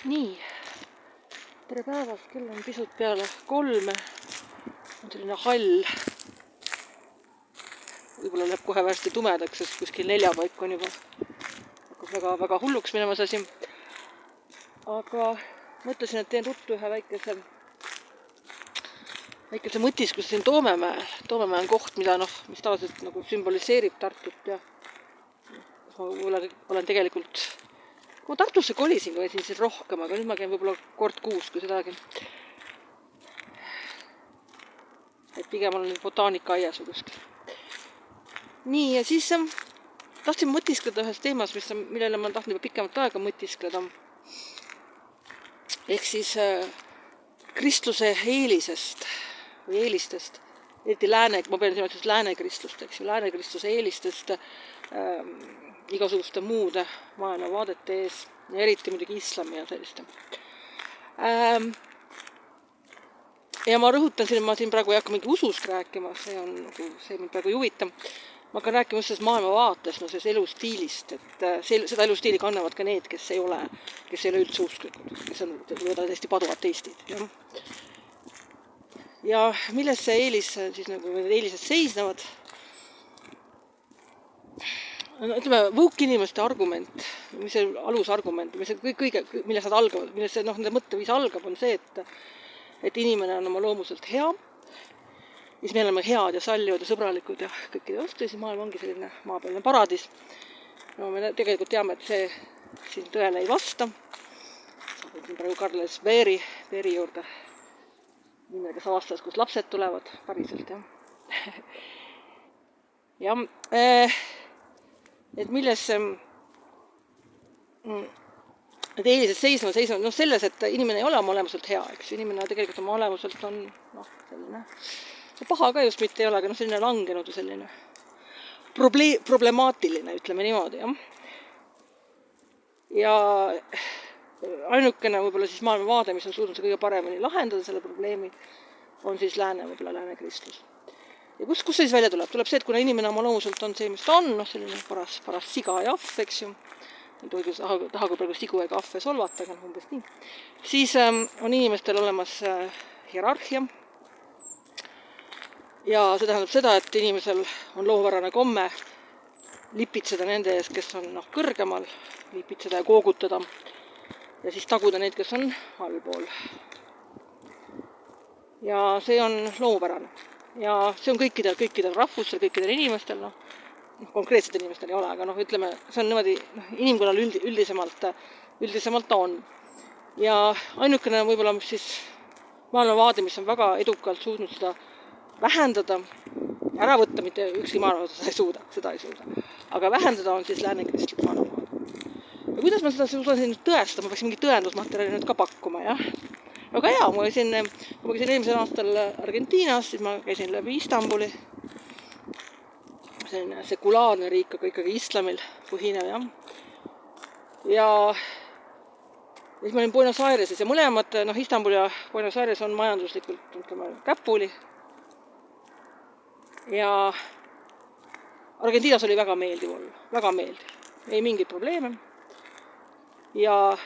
Nii, tere päevast, kell on pisut peale 3. On selline hall. Võib-olla läheb kohe varsti tumedaks, sest kuskil 4 paik on juba. Hakkab väga hulluks minema see asi. Aga mõtlesin, et teen ruttu ühe väikese mõtiskluse siin Toomemäel. Toomemäe on koht, mis tavaliselt nagu sümboliseerib Tartut ja ma olen tegelikult, kui ma Tartusse kolisin, kui käisin siin rohkem, aga nüüd ma käin võib-olla kord kuus, kui sedagi. Et pigem olen botaanika-aias või kuskil. Nii, ja siis tahtsin mõtiskleda ühes teemas, millele ma tahtnud juba pikemat aega mõtiskleda. Ehk siis kristluse eelisest või eelistest, eriti ma pean silmas läänekristust, eks ju, läänekristuse eelistest igasuguste muude maailmavaadete ees ja eriti muidugi islami ja selliste. Ja ma rõhutan siin, ma siin praegu ei hakka mingi usust rääkima, see mind praegu ei huvita. Ma hakkan rääkima just selles maailmavaates, selles elustiilist, et seda elustiili kannavad ka need, kes ei ole üldse usklikud, kes on täiesti paduateistid. Ja milles see eelised seisnevad? Ütleme, võuk inimeste argument, mis see alusargument, milles nad algavad, milles nende mõtteviis algab, on see, et inimene on oma loomuselt hea, siis me oleme head ja sallivad ja sõbralikud ja kõikide vastu, ja siis maailm ongi selline maapealne paradiis. No me tegelikult teame, et see siin tõele ei vasta. Saabun praegu Carles Beeri juurde, nimega kes avastas, kus lapsed tulevad päriselt. Ja, et milles et eelised seisnevad selles, et inimene ei ole oma olemuselt hea, eks. Inimene tegelikult oma olemuselt on selline, paha ka just mitte ei ole, aga selline langenud ja selline problemaatiline, ütleme niimoodi, jah. Ja ainukene võib-olla siis maailmavaade, mis on suutnud kõige paremini lahendada selle probleemi, on siis läänekristsus. Ja kus see siis välja tuleb? Tuleb see, et kuna inimene oma loomuselt on see, mis ta on, selline paras siga ja ahv, eks ju, ei taha praegu sigu ega ahve solvata, aga umbes nii, siis on inimestel olemas hierarhia. Ja see tähendab seda, et inimesel on loomupärane komme lipitseda nende ees, kes on kõrgemal, lipitseda ja koogutada ja siis taguda neid, kes on allpool. Ja see on loomupärane. Ja see on kõikidel rahvustel, kõikidel inimestel, konkreetselt inimestel ei ole, aga ütleme, see on niimoodi inimkonnal üldisemalt on. Ja ainukene võib-olla siis maailmavaade, mis on väga edukalt suutnud seda vähendada, ära võtta, mitte ükski maailmavaade seda ei suuda. Aga vähendada on siis läänekristlik maailmavaade. Ja kuidas ma seda suudan siin tõestada, ma peaks mingi tõendusmaterjali nüüd ka pakkuma, jah? Aga hea, ma käisin eelmisel aastal Argentiinas, siis ma käisin läbi Istanbuli. Selline sekulaarne riik, aga ikkagi islamil põhinev, jah. Ja siis ma olin Buenos Aireses ja mõlemad, Istanbul ja Buenos Aires on majanduslikult, ütleme, käpuli. Ja Argentiinas oli väga meeldiv olla, väga meeldiv. Ei mingit probleeme. Ja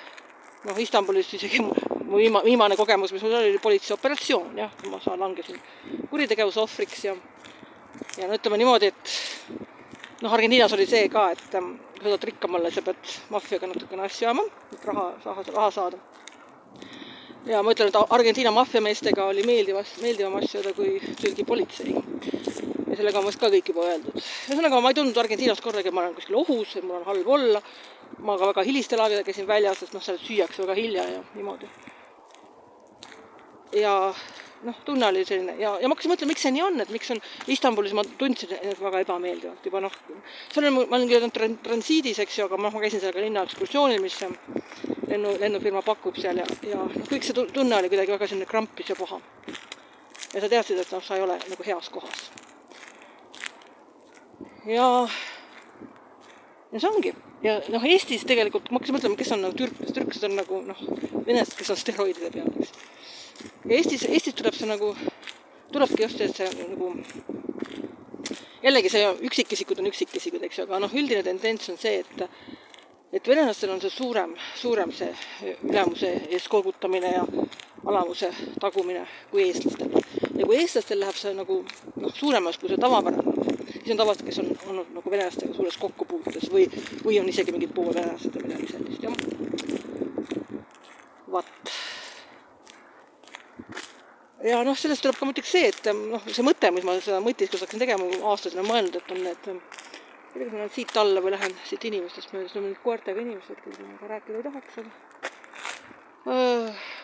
Istanbulis isegi mu viimane kogemus, mis mul oli politseioperatsioon, jah, ma langesin kuritegevuse ohvriks ja ütleme niimoodi, et Argentiinas oli see ka, et kui saad rikkamale, sa pead maffiaga natukene asju ajama, et raha saada. Ja ma ütlen, et Argentiina maffiameestega oli meeldivam asjada kui Türgi politseiga. Ja sellega on vast ka kõik juba öeldud. Ühesõnaga, ma ei tundnud Argentiinast kordagi, ma olen kuskil ohus, mul on halb olla. Ma ka väga hilistel aegadel käisin väljas, sest seal süüakse väga hilja ja niimoodi. Ja tunne oli selline. Ja ma hakkasin mõtlema, miks see nii on, et miks on Istanbulis, ma tundsin väga ebameeldivalt juba ma olin küll transiidis, eks ju, aga ma käisin sellega linna ekskursioonil, mis lennufirma pakub seal ja kõik see tunne oli kuidagi väga selline krampis ja paha. Ja sa teadsid, et sa ei ole nagu heas kohas. Ja see ongi. Ja Eestis tegelikult, ma hakkasin mõtlema, kes on türklased on venelased, kes on steroidide peal. Ja Eestis tuleb see tulebki just, et see jällegi see üksikisikud on üksikisikud, eks ju, aga üldine tendents on see, et venelastel on see suurem see ülemuse ees kolgutamine ja alamuse tagumine kui eestlastel. Ja kui eestlastel läheb see nagu suuremas kui see tavapärane, siis on tavaliselt, kes on olnud nagu venelastega suures kokkupuutes või on isegi mingid poolvenelased ja midagi sellist. Vat. Ja sellest tuleb ka muidugi see, et see mõte, mis ma seda mõttis, hakkasin tegema aastasid on mõelnud, et on need kuidas ma lähen siit alla või lähen siit inimestest mööda, siis on mingid koertega inimesed, kellega ma rääkida ei tahaks,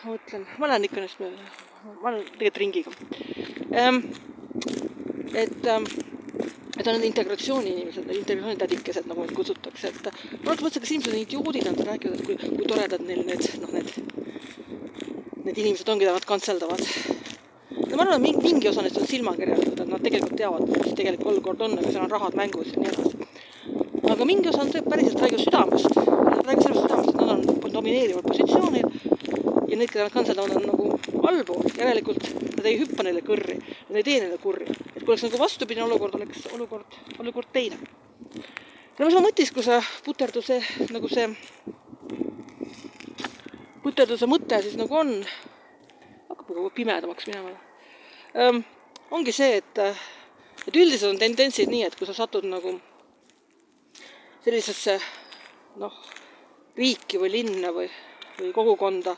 mõtlen, ma lähen ikka neist mööda, ma olen tegelikult ringiga. Et on need integratsiooni inimesed, integratsiooni tädikesed, nagu neid kutsutakse, et ma mõtlesin, kas inimesed on idioodid, nad räägivad, et kui toredad neil need inimesed on, keda nad kantseldavad. Ja ma arvan, et mingi osa neist on silmakirjalikud, et nad tegelikult teavad, mis tegelikult olukord on, aga seal on rahad mängus ja nii edasi. Aga mingi osa on päriselt räägivad südamest. Nad räägivad sellest südamest, et nad on domineerivad positsioonid ja need, keda nad kantseldavad, on nagu allpool. Järelikult nad ei hüppa neile kõrri, nad ei tee neile kurri. Et kui oleks nagu vastupidine olukord, oleks olukord teine. Ja mis ma mõttis, kui see puterduse mõte siis nagu on, hakkab nagu pimedamaks minema. Ongi see, et üldiselt on tendentsid nii, et kui sa satud nagu sellisesse riiki või linna või kogukonda,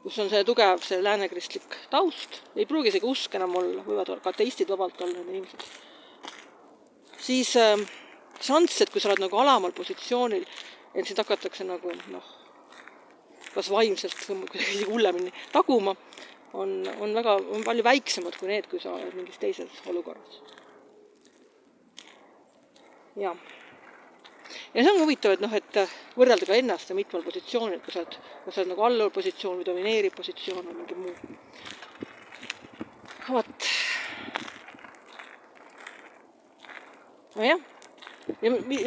kus on see tugev see läänekristlik taust, ei pruugi isegi usk enam olla, võivad ka ateistid vabalt olla need inimesed, siis šanss, et kui sa oled nagu alamal positsioonil, et sind hakatakse nagu kas vaimselt kuidagi hullemini taguma, on palju väiksemad kui need, kui sa oled mingis teises olukorras. Ja see on huvitav, et võrrelda ka ennast ja mitmel positsioonil, kui sa oled nagu allol positsioon või domineerib positsioon või mingi muu. Vat. Ja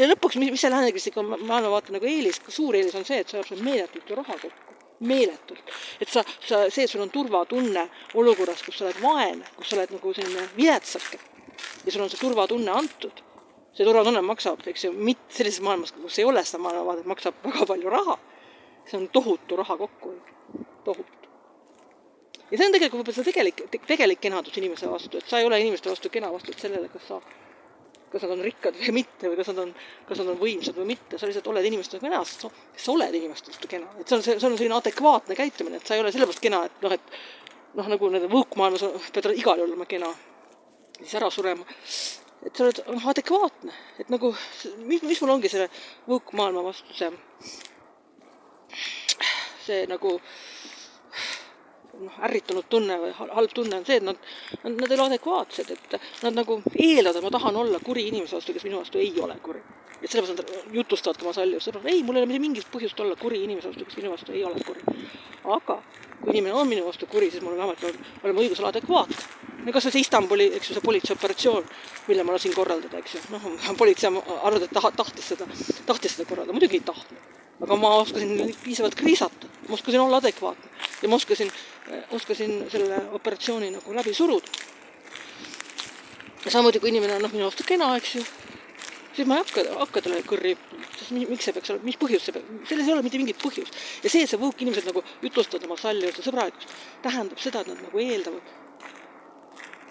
lõpuks, mis see läänekristlik on, ma vaatan nagu eelis, suur eelis on see, et sa saab meeletult ju raha kokku. Meeletult. Et sul on turvatunne olukorras, kus sa oled vaene, kus sa oled nagu selline viletsake ja sul on see turvatunne antud. See turvatunne maksab, eks ju, sellises maailmas, kus ei ole seda maailmavaadet, maksab väga palju raha. See on tohutu raha kokku. Tohutu. Ja see on tegelikult võib-olla see tegelik kenadus inimese vastu, et sa ei ole inimeste vastu kena vastu sellele, kas nad on rikkad või mitte, või kas nad on võimsad või mitte, sa lihtsalt oled inimestest kena, sa oled inimestest kena. Et see on selline adekvaatne käitumine, et sa ei ole sellepärast kena, et nagu nende võukmaailmas pead igal juhul olema kena, siis ära surema. Et sa oled adekvaatne, et nagu, mis mul ongi selle võukmaailma vastu see nagu ärritunud tunne või halb tunne on see, et nad ei ole adekvaatsed, et nad nagu eeldavad, et ma tahan olla kuri inimese vastu, kes minu vastu ei ole kuri. Et sellepärast nad jutustavad oma sallivust, ei, mul ei ole mingit põhjust olla kuri inimese vastu, kes minu vastu ei ole kuri. Aga kui inimene on minu vastu kuri, siis mul on vähemalt olema õigus olla adekvaatne. Ja kas see Istanbuli, eks ju, see politseioperatsioon, mille ma lasin korraldada, eks ju. Politsei arvab, et tahtis seda korraldada, muidugi ei tahtnud. Aga ma oskasin piisavalt kriisata, ma oskasin olla adekvaatne ja ma oskasin selle operatsiooni nagu läbi suruda. Ja samamoodi, kui inimene on minu vastu kena, eks ju, siis ma ei hakka talle kõrri, sest miks see peaks olema, mis põhjus see peaks, selles ei ole mitte mingit põhjus. Ja see võuk inimesed nagu jutustavad oma sallivust ja sõbralikust, tähendab seda, et nad nagu eeldavad,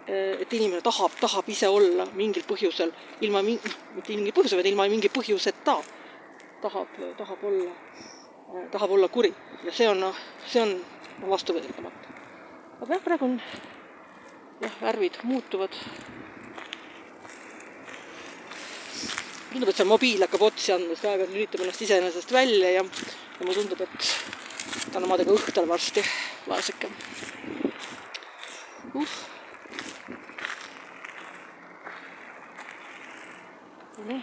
et inimene tahab ise olla mingil põhjusel, mitte mingil põhjusel, vaid ilma mingi põhjuseta tahab olla kuri. Ja see on vastuvõetamatu. Aga jah, praegu on värvid muutuvad. Tundub, et see mobiil hakkab otsi andma, sest aeg-ajalt lülitab ennast iseenesest välja ja mulle tundub, et ta on omadega õhtul varsti vaeseke. Nii.